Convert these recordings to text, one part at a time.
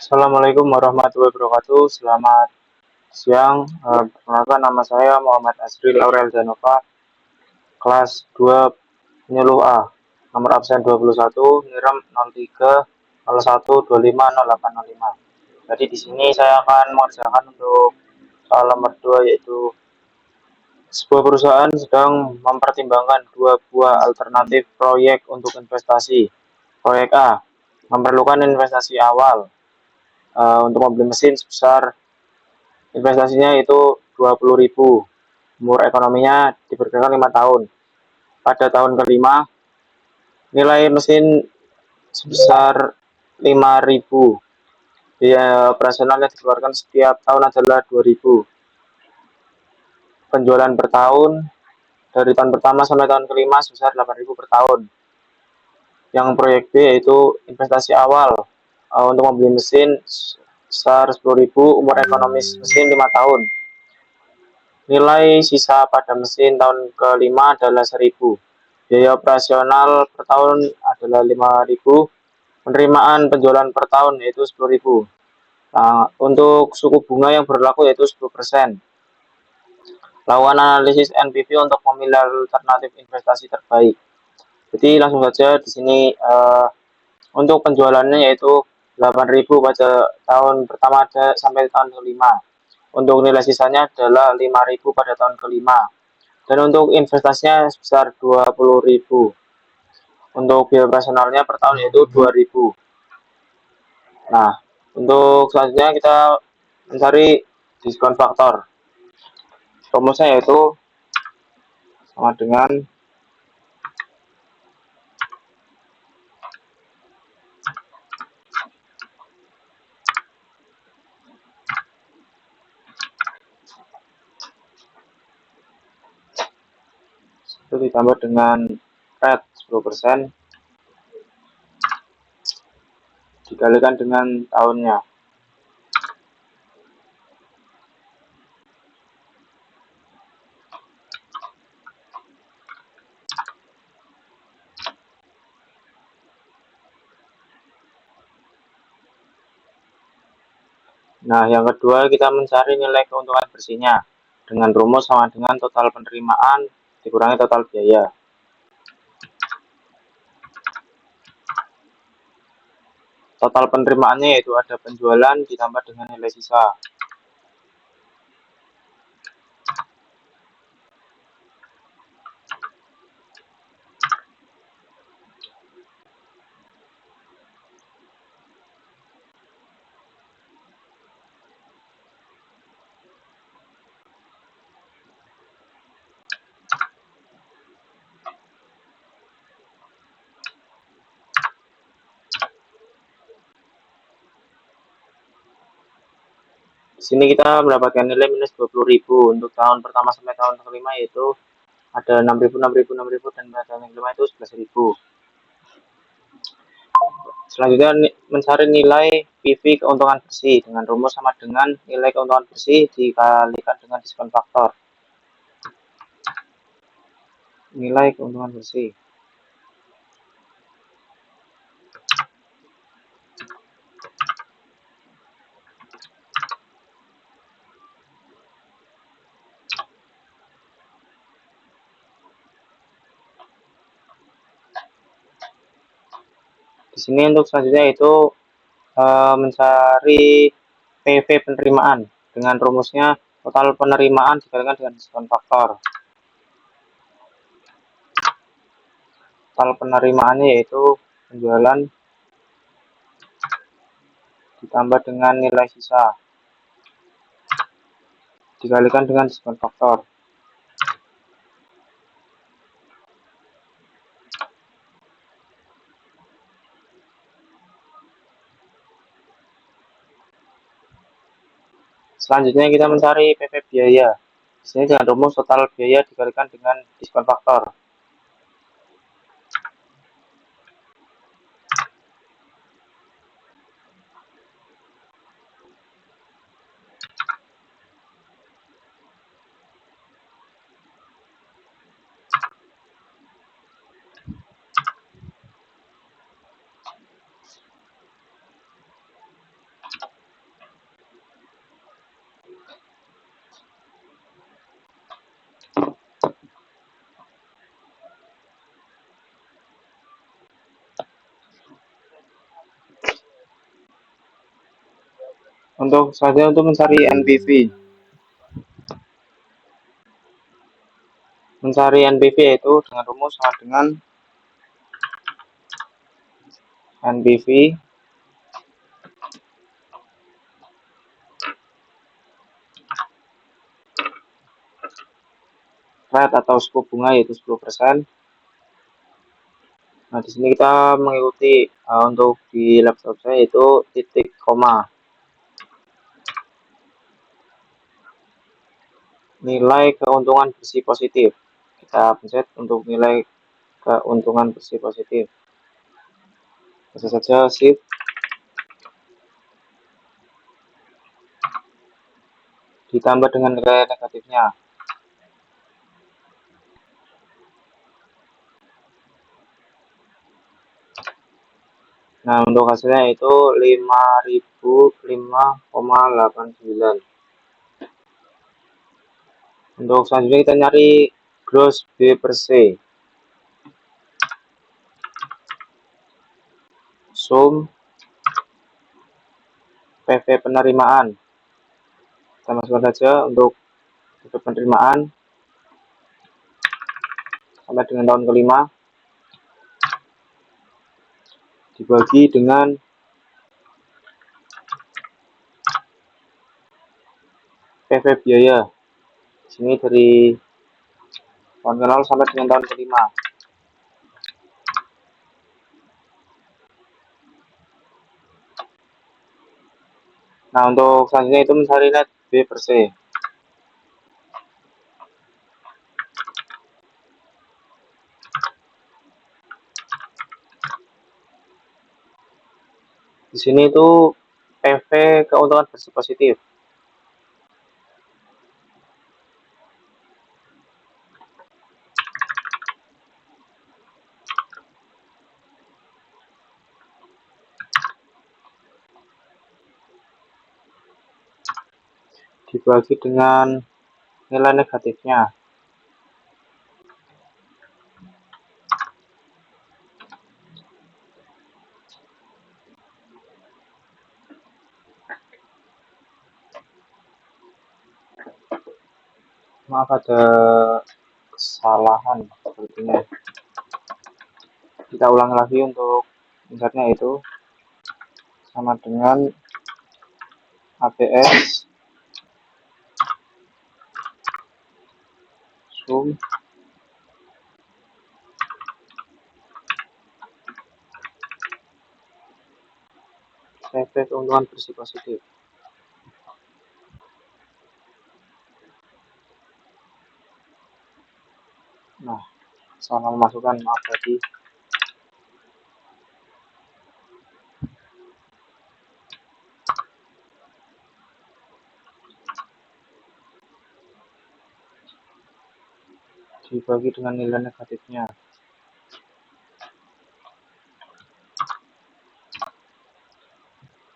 Assalamualaikum warahmatullahi wabarakatuh. Selamat siang. Perkenalkan nama saya Muhammad Asril Aurel Danova, kelas 2 penyuluh A. Nomor absen 21, NIREM 0301250805. Jadi di sini saya akan mengerjakan untuk soal nomor 2, yaitu sebuah perusahaan sedang mempertimbangkan dua buah alternatif proyek untuk investasi. Proyek A memerlukan investasi awal untuk membeli mesin sebesar investasinya itu 20.000. Umur ekonominya diperkirakan 5 tahun. Pada tahun kelima, nilai mesin sebesar 5.000. Biaya operasional yang dikeluarkan setiap tahun adalah 2.000. Penjualan per tahun dari tahun pertama sampai tahun kelima sebesar 8.000 per tahun. Yang proyek B yaitu investasi awal untuk membeli mesin sebesar 10.000, umur ekonomis mesin 5 tahun. Nilai sisa pada mesin tahun kelima adalah 1.000. Biaya operasional per tahun adalah 5.000. Penerimaan penjualan per tahun yaitu 10.000. Nah, untuk suku bunga yang berlaku yaitu 10%. Lakukan analisis NPV untuk memilih alternatif investasi terbaik. Jadi langsung saja di sini untuk penjualannya yaitu 8.000 pada tahun pertama sampai tahun kelima. Untuk nilai sisanya adalah 5.000 pada tahun kelima. Dan untuk investasinya sebesar 20.000. Untuk biaya operasionalnya per tahun yaitu 2.000. Nah, untuk selanjutnya kita mencari diskon faktor. Rumusnya yaitu sama dengan itu ditambah dengan rate 10% dikalikan dengan tahunnya. Nah, yang kedua kita mencari nilai keuntungan bersihnya dengan rumus sama dengan total penerimaan dikurangi total biaya. Total penerimaannya yaitu ada penjualan ditambah dengan nilai sisa. Di sini kita mendapatkan nilai minus 20.000 untuk tahun pertama sampai tahun kelima, yaitu ada 6.000, 6.000, 6.000, dan pada tahun kelima itu 11.000. Selanjutnya mencari nilai PV keuntungan bersih dengan rumus sama dengan nilai keuntungan bersih dikalikan dengan diskon faktor. Nilai keuntungan bersih. Di sini untuk selanjutnya itu mencari PV penerimaan dengan rumusnya total penerimaan dikalikan dengan diskon faktor. Total penerimaannya yaitu penjualan ditambah dengan nilai sisa dikalikan dengan diskon faktor. Selanjutnya kita mencari PV biaya. Di sini dengan rumus total biaya dikalikan dengan diskon faktor. Untuk saja untuk mencari NPV. Mencari NPV yaitu dengan rumus sama dengan NPV rate atau suku bunga yaitu 10%. Nah, di sini kita mengikuti untuk di laptop saya itu titik koma. Nilai keuntungan bersih positif. Kita pencet untuk nilai keuntungan bersih positif. Bisa saja shift ditambah dengan nilai negatifnya. Nah, untuk hasilnya itu 5.005,89. Untuk selanjutnya kita nyari gross B per C. Sum PV penerimaan. Kita masukkan saja untuk PV penerimaan sampai dengan tahun kelima dibagi dengan PV biaya. Di sini dari tahun ke-0 sampai dengan tahun kelima. Nah, untuk selanjutnya itu mencari net B per C. Di sini itu PV keuntungan bersih positif. Dibagi dengan nilai negatifnya. Maaf ada kesalahan sepertinya. Kita ulang lagi untuk insertnya itu sama dengan ABS sum PV keuntungan bersih positif. Nah, salah memasukkan, maaf tadi. Dibagi dengan nilai negatifnya.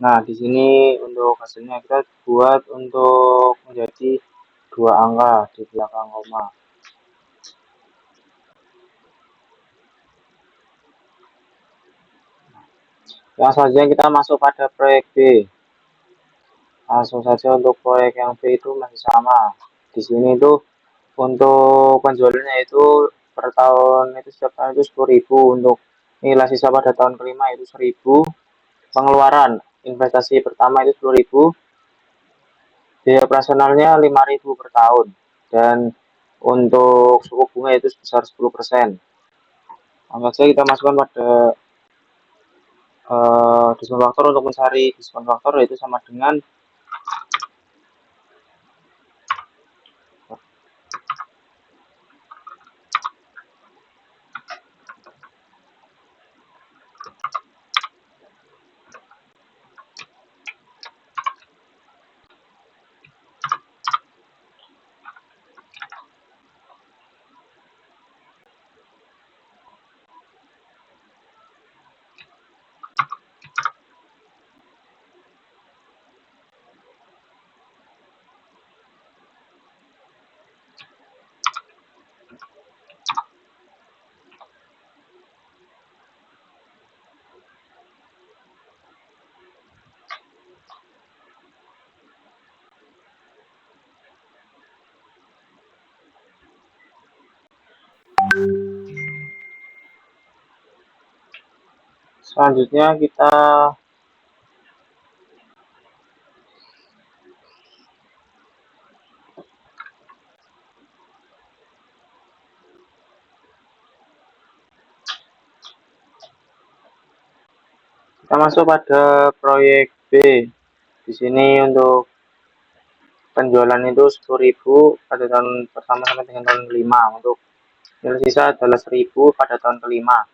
Nah, di sini untuk hasilnya kita buat untuk menjadi 2 angka di belakang koma. Yang selanjutnya kita masuk pada proyek B. Langsung saja untuk proyek yang B itu masih sama. Di sini itu untuk penjualannya itu per tahun itu setiap tahun itu 10.000, untuk nilai sisa pada tahun kelima itu 1.000. Pengeluaran investasi pertama itu 10.000. Biaya operasionalnya 5.000 per tahun. Dan untuk suku bunga itu sebesar 10%. Langsung saja kita masukkan pada diskon faktor. Untuk mencari diskon faktor yaitu sama dengan Selanjutnya kita masuk pada proyek B. Di sini untuk penjualan itu 10.000 pada tahun pertama sampai dengan tahun kelima. Untuk nilai sisa adalah 1.000 pada tahun kelima.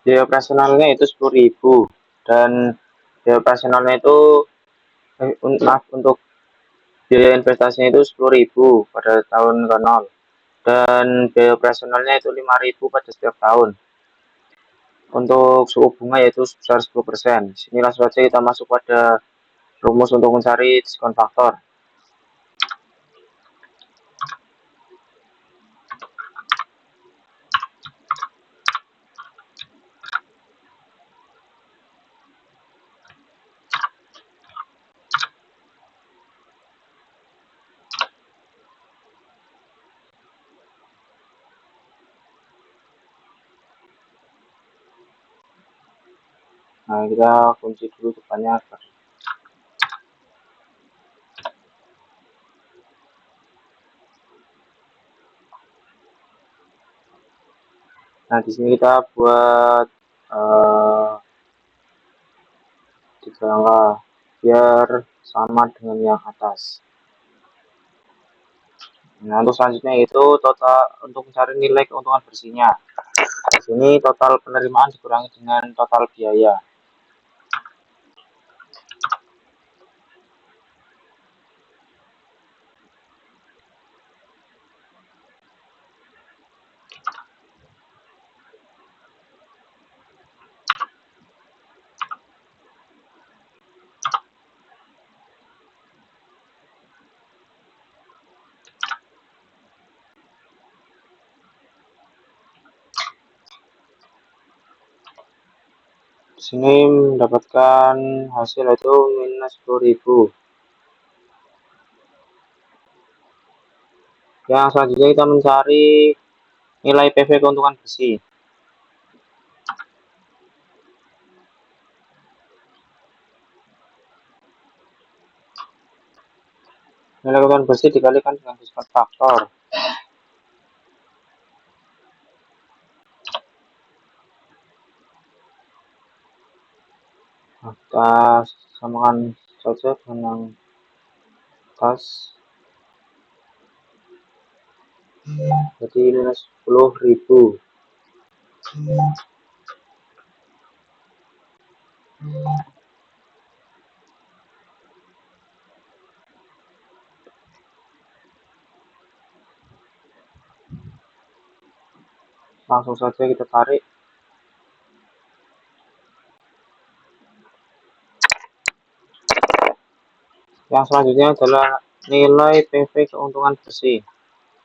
Biaya operasionalnya itu 10.000 dan biaya operasionalnya itu maaf, untuk biaya investasinya itu 10.000 pada tahun ke-0 dan biaya operasionalnya itu 5.000 pada setiap tahun. Untuk suku bunga yaitu sebesar 10%. Sini langsung saja kita masuk pada rumus untuk mencari diskon faktor. Nah, kita kunci dulu depannya. Nah, di sini kita buat 3 angka biar sama dengan yang atas. Nah, untuk selanjutnya itu total untuk mencari nilai keuntungan bersihnya. Di sini total penerimaan dikurangi dengan total biaya. Di sini mendapatkan hasil itu minus 10.000. Yang selanjutnya kita mencari nilai PV keuntungan bersih. Nilai keuntungan bersih dikalikan dengan diskon faktor. Nah, kita samakan saja dengan yang atas. Jadi minus 10.000. Langsung saja kita tarik. Yang selanjutnya adalah nilai PV keuntungan bersih.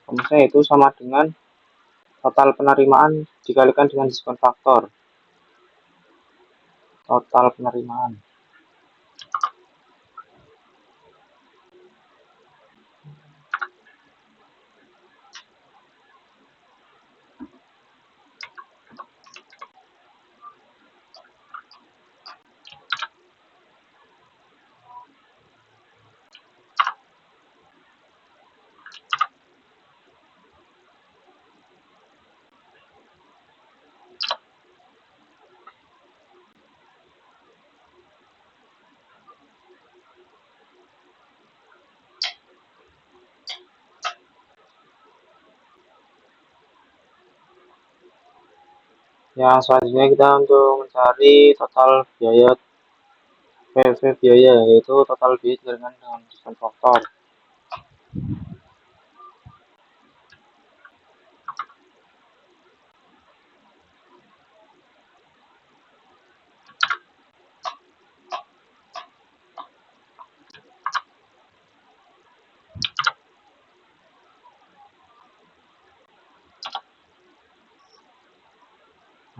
Rumusnya itu sama dengan total penerimaan dikalikan dengan diskon faktor. Total penerimaan. Yang selanjutnya kita untuk mencari total biaya PV biaya, yaitu total biaya dikalikan dengan diskon faktor.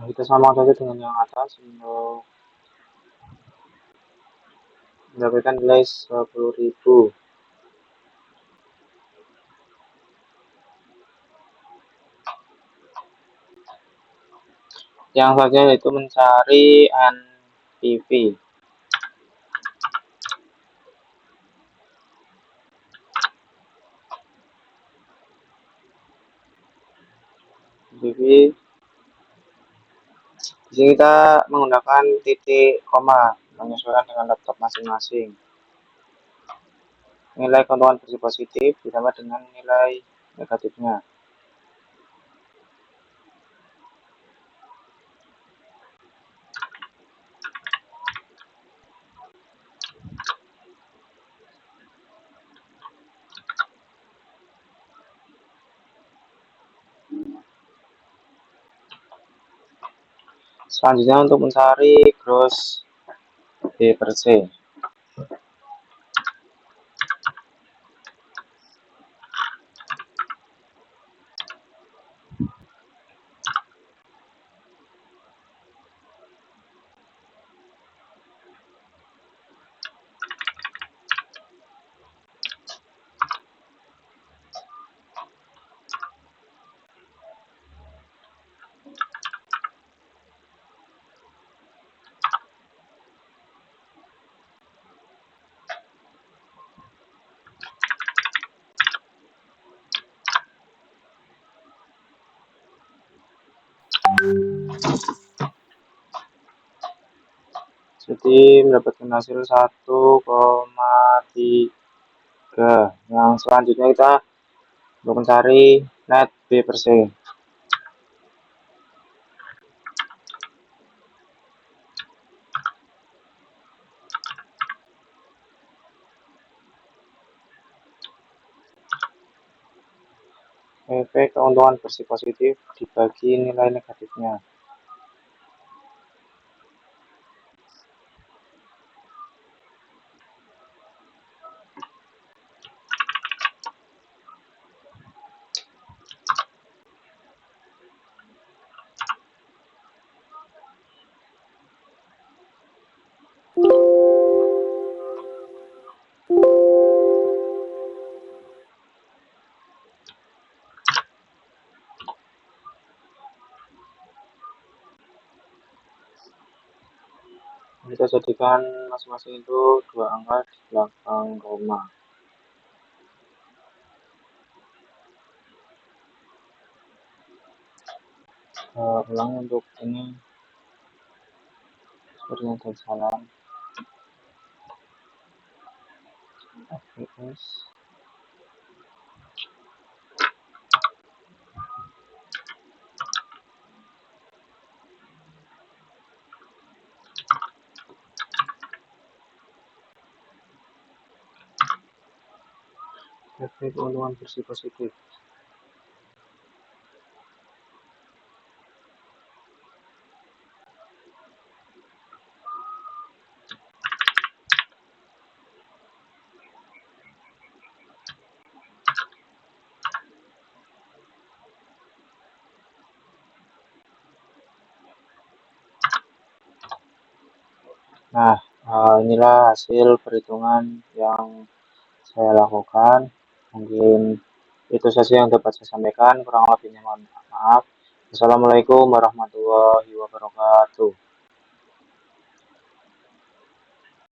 Nah, kita sama saja dengan yang atas untuk mendapatkan nilai 10.000. Yang selanjutnya itu mencari NPV. NPV di sini kita menggunakan titik koma menyesuaikan dengan laptop masing-masing. Nilai keuntungan versi positif ditambah dengan nilai negatifnya. Selanjutnya untuk mencari gross B per C. Jadi mendapatkan hasil 1,3. Yang selanjutnya kita untuk mencari net B per C. Efek keuntungan versi positif dibagi nilai negatifnya. Kita jadikan masing-masing itu 2 angka di belakang koma. Ulang untuk ini sepertinya ada salah. FPS efek keuntungan versi positif. Nah, inilah hasil perhitungan yang saya lakukan. Mungkin itu saja yang dapat saya sampaikan. Kurang lebihnya mohon maaf. Assalamualaikum warahmatullahi wabarakatuh.